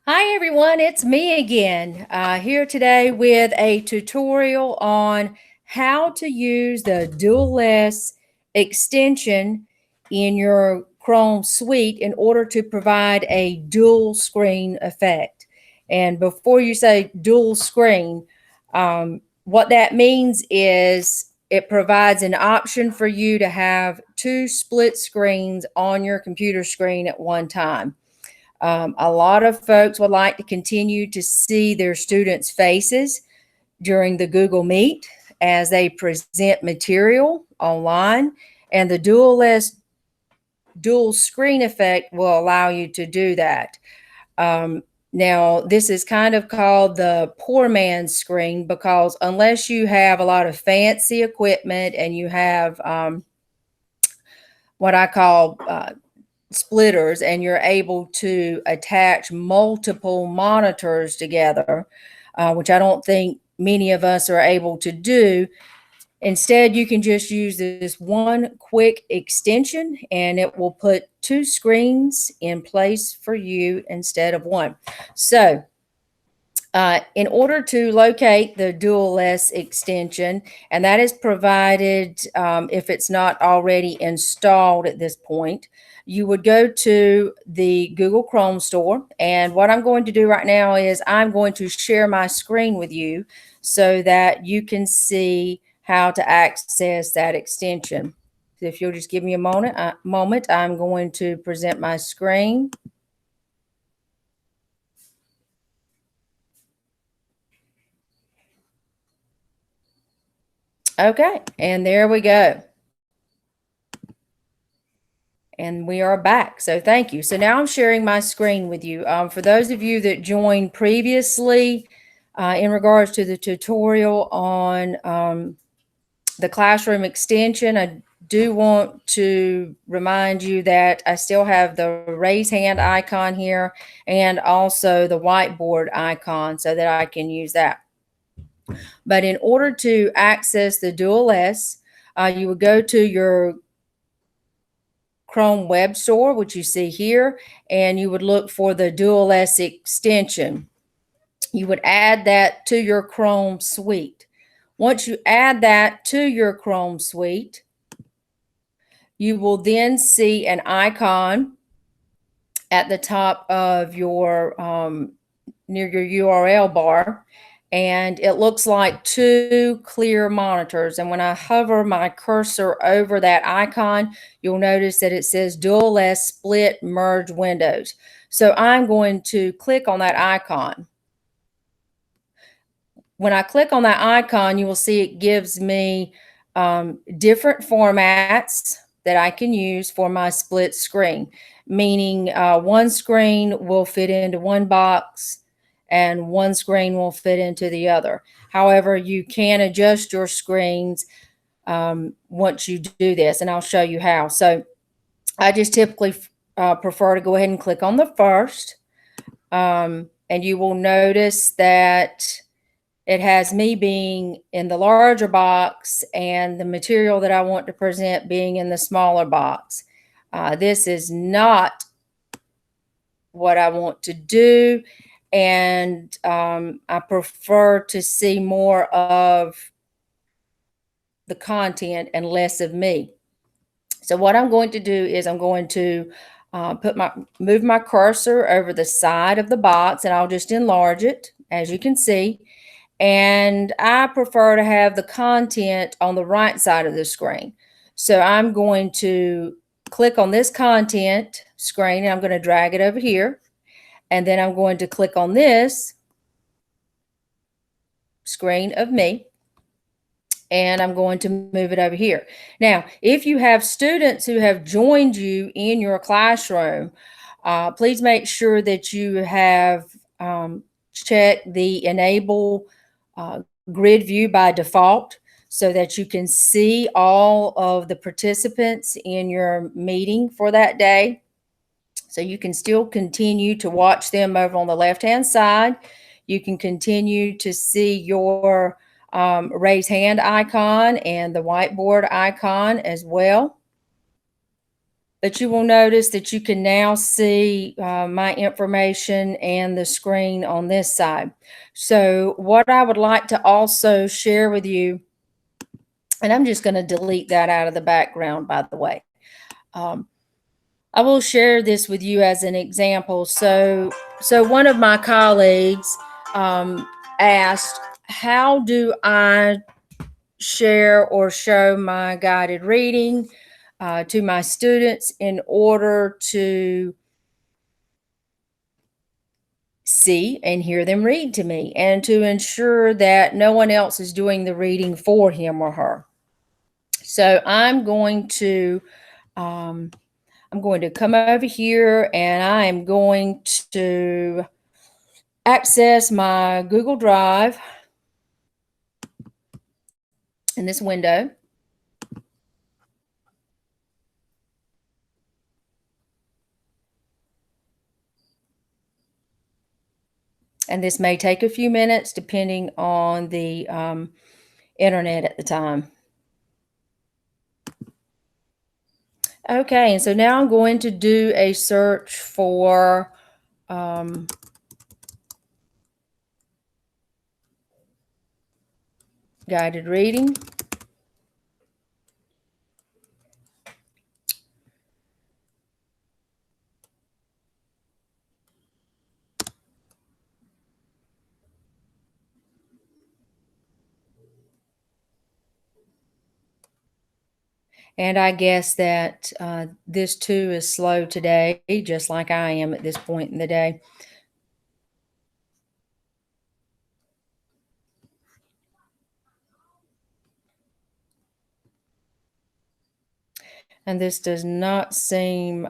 Hi everyone, it's me again, here today with a tutorial on how to use the Dualless extension in your Chrome suite in order to provide a dual screen effect. And before you say dual screen, what that means is it provides an option for you to have two split screens on your computer screen at one time. A lot of folks would like to continue to see their students' faces during the Google Meet as they present material online, and the dual screen effect will allow you to do that. Um, Now, this is kind of called the poor man's screen because unless you have a lot of fancy equipment and you have what I call splitters and you're able to attach multiple monitors together, which I don't think many of us are able to do. Instead, you can just use this one quick extension and it will put two screens in place for you instead of one. So, in order to locate the Dualless extension, and that is provided if it's not already installed at this point, you would go to the Google Chrome store. And what I'm going to do right now is I'm going to share my screen with you so that you can see how to access that extension. So if you'll just give me a moment, I'm going to present my screen. Okay, and there we go. And we are back. So thank you. So now I'm sharing my screen with you. For those of you that joined previously in regards to the tutorial on the classroom extension, I do want to remind you that I still have the raise hand icon here and also the whiteboard icon so that I can use that. But in order to access the Dualless, you would go to your Chrome Web Store, which you see here, and you would look for the Dualless extension. You would add that to your Chrome suite. Once you add that to your Chrome suite, you will then see an icon at the top of your near your URL bar, and it looks like two clear monitors. And when I hover my cursor over that icon, you'll notice that it says Dualless Split Merge Windows. So I'm going to click on that icon. When I click on that icon, you will see it gives me different formats that I can use for my split screen, meaning one screen will fit into one box and one screen will fit into the other. However, you can adjust your screens once you do this, and I'll show you how. So I just typically prefer to go ahead and click on the first, and you will notice that it has me being in the larger box and the material that I want to present being in the smaller box. This is not what I want to do, and I prefer to see more of the content and less of me. So what I'm going to do is I'm going to move my cursor over the side of the box, and I'll just enlarge it, as you can see. And I prefer to have the content on the right side of the screen. So I'm going to click on this content screen and I'm going to drag it over here. And then I'm going to click on this screen of me and I'm going to move it over here. Now, if you have students who have joined you in your classroom, please make sure that you have checked the enable grid view by default so that you can see all of the participants in your meeting for that day. So you can still continue to watch them over on the left-hand side. You can continue to see your raise hand icon and the whiteboard icon as well. But you will notice that you can now see my information and the screen on this side. So what I would like to also share with you, and I'm just going to delete that out of the background, by the way. Um, I will share this with you as an example. So one of my colleagues asked, how do I share or show my guided reading to my students in order to see and hear them read to me and to ensure that no one else is doing the reading for him or her. So um, I'm going to come over here and I am going to access my Google Drive in this window. And this may take a few minutes depending on the internet at the time. Okay, and so now I'm going to do a search for guided reading. And I guess that this too is slow today, just like I am at this point in the day. And this does not seem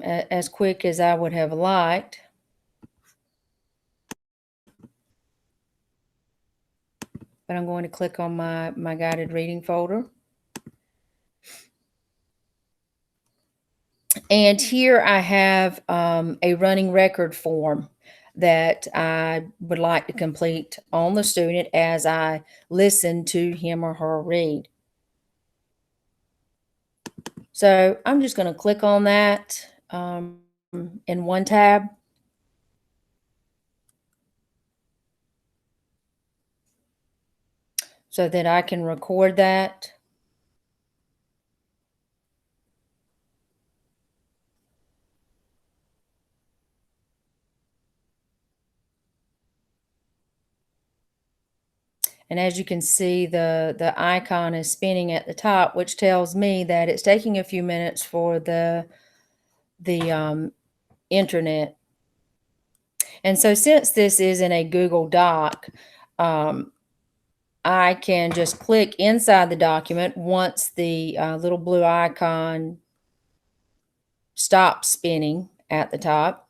as quick as I would have liked. But I'm going to click on my guided reading folder. And here I have a running record form that I would like to complete on the student as I listen to him or her read. So I'm just going to click on that in one tab. So that I can record that. And as you can see, the icon is spinning at the top, which tells me that it's taking a few minutes for the internet. And so since this is in a Google Doc, I can just click inside the document once the little blue icon stops spinning at the top.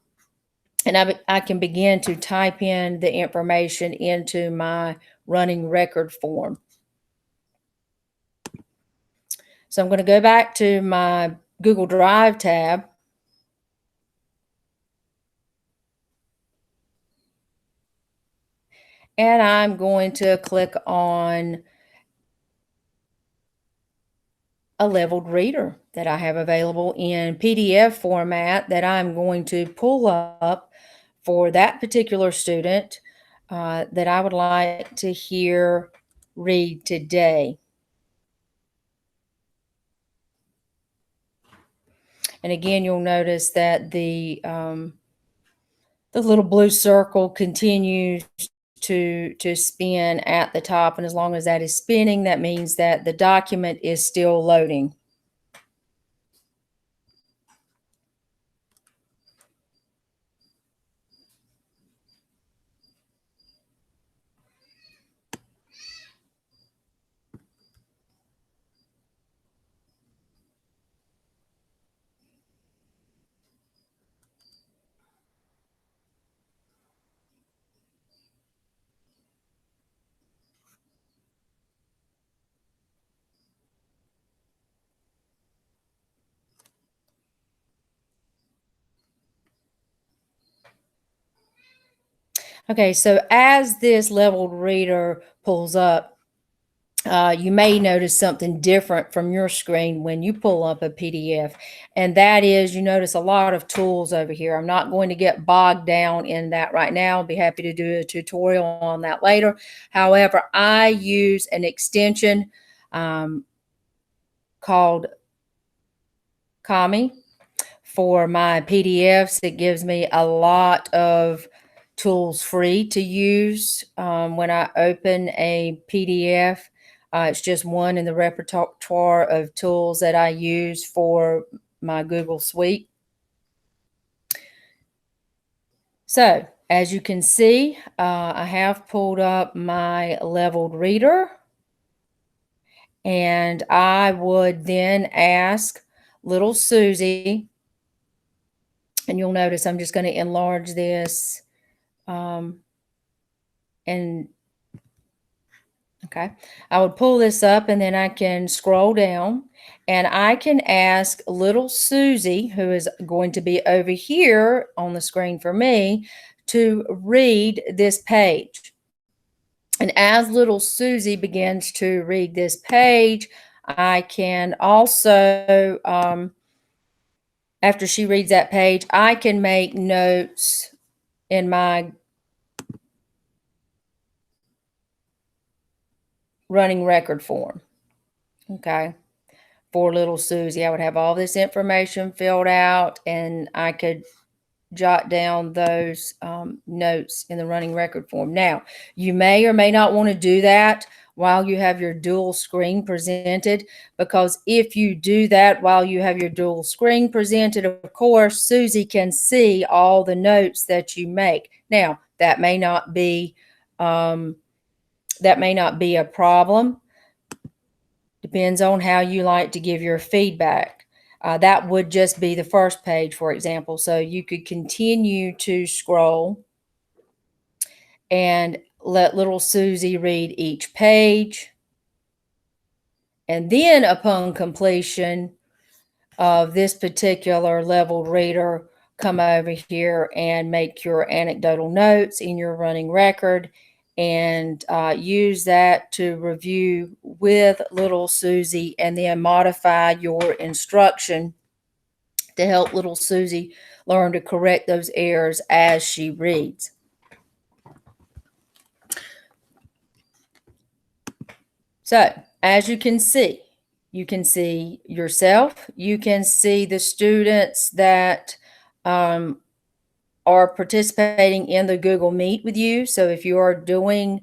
And I can begin to type in the information into my running record form. So I'm going to go back to my Google Drive tab. And I'm going to click on a leveled reader that I have available in PDF format that I'm going to pull up for that particular student that I would like to hear read today. And again, you'll notice that the little blue circle continues to spin at the top. And as long as that is spinning, that means that the document is still loading. Okay, so as this leveled reader pulls up, you may notice something different from your screen when you pull up a PDF, and that is you notice a lot of tools over here. I'm not going to get bogged down in that right now. I'll be happy to do a tutorial on that later. However, I use an extension called Kami for my PDFs. It gives me a lot of tools free to use when I open a PDF. It's just one in the repertoire of tools that I use for my Google Suite. So, as you can see, I have pulled up my leveled reader, and I would then ask little Susie, and you'll notice I'm just going to enlarge this and okay, I would pull this up and then I can scroll down and I can ask little Susie, who is going to be over here on the screen for me, to read this page. And as little Susie begins to read this page, I can also, after she reads that page, I can make notes in my running record form. Okay. For little Susie, I would have all this information filled out and I could jot down those notes in the running record form. Now, you may or may not want to do that while you have your dual screen presented, because if you do that while you have your dual screen presented, of course, Susie can see all the notes that you make. Now, that may not be a problem. Depends on how you like to give your feedback. That would just be the first page, for example. So you could continue to scroll and let little Susie read each page. And then upon completion of this particular leveled reader, come over here and make your anecdotal notes in your running record and use that to review with little Susie and then modify your instruction to help little Susie learn to correct those errors as she reads. So, as you can see yourself, you can see the students that are participating in the Google Meet with you. So if you are doing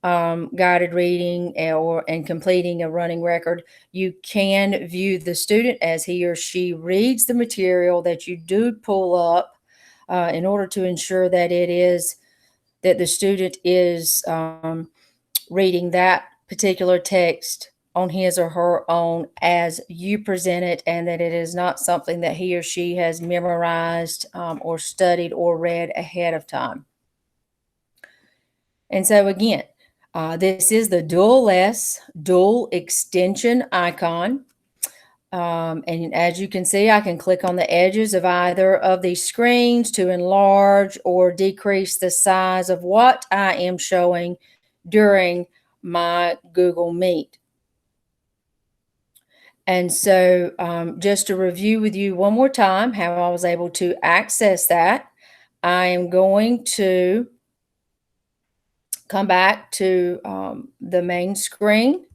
guided reading and completing a running record, you can view the student as he or she reads the material that you do pull up in order to ensure that the student is reading that particular text on his or her own as you present it, and that it is not something that he or she has memorized or studied or read ahead of time. And so again, this is the Dualless dual extension icon. And as you can see, I can click on the edges of either of these screens to enlarge or decrease the size of what I am showing during my Google Meet. And so just to review with you one more time how I was able to access that, I am going to come back to the main screen.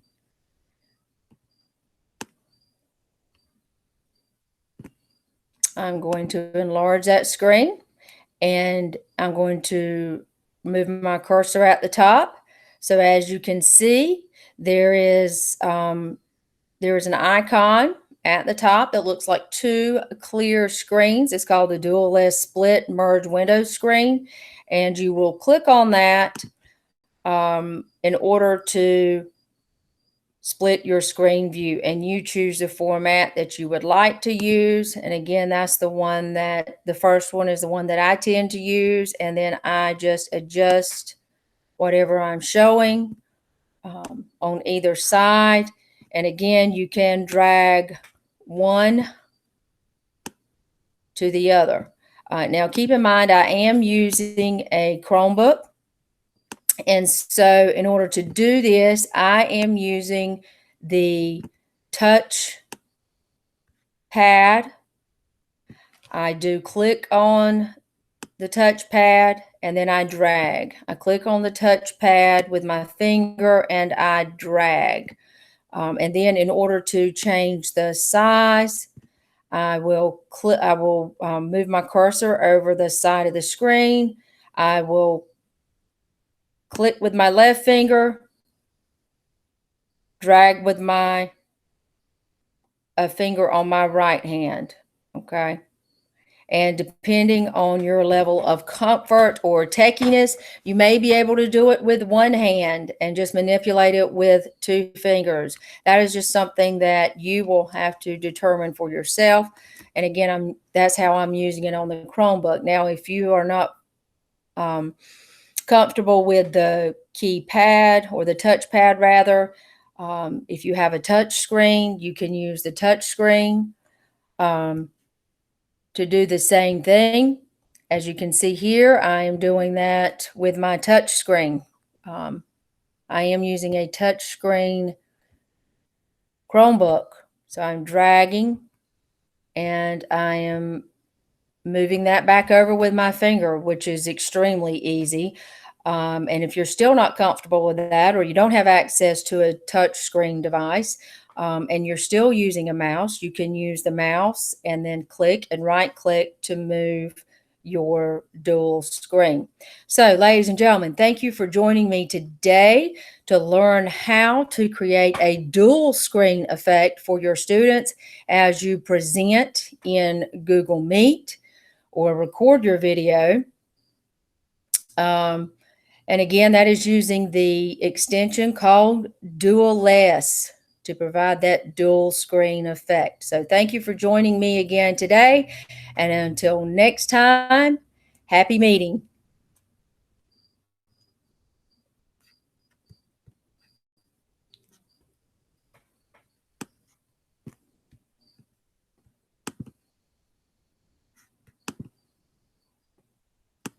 I'm going to enlarge that screen and I'm going to move my cursor at the top. So as you can see, there is an icon at the top that looks like two clear screens. It's called the Dualless Split Merge Window screen. And you will click on that in order to split your screen view, and you choose the format that you would like to use. And again, that's the first one is the one that I tend to use. And then I just adjust whatever I'm showing on either side. And again, you can drag one to the other. Now, keep in mind, I am using a Chromebook. And so in order to do this, I am using the touch pad. I do click on the touch pad and then I drag. I click on the touch pad with my finger and I drag. And then in order to change the size, I will move my cursor over the side of the screen. I will click with my left finger, drag with my finger on my right hand. Okay. And depending on your level of comfort or techiness, you may be able to do it with one hand and just manipulate it with two fingers. That is just something that you will have to determine for yourself. And again, that's how I'm using it on the Chromebook. Now, if you are not comfortable with the keypad or the touchpad rather, if you have a touch screen, you can use the touch screen. To do the same thing. As you can see here, I am doing that with my touch screen. I am using a touch screen Chromebook. So I'm dragging and I am moving that back over with my finger, which is extremely easy. And if you're still not comfortable with that, or you don't have access to a touch screen device, and you're still using a mouse, you can use the mouse and then click and right click to move your dual screen. So, ladies and gentlemen, thank you for joining me today to learn how to create a dual screen effect for your students as you present in Google Meet or record your video. And again, that is using the extension called Dualless to provide that dual screen effect. So thank you for joining me again today. And until next time, happy meeting.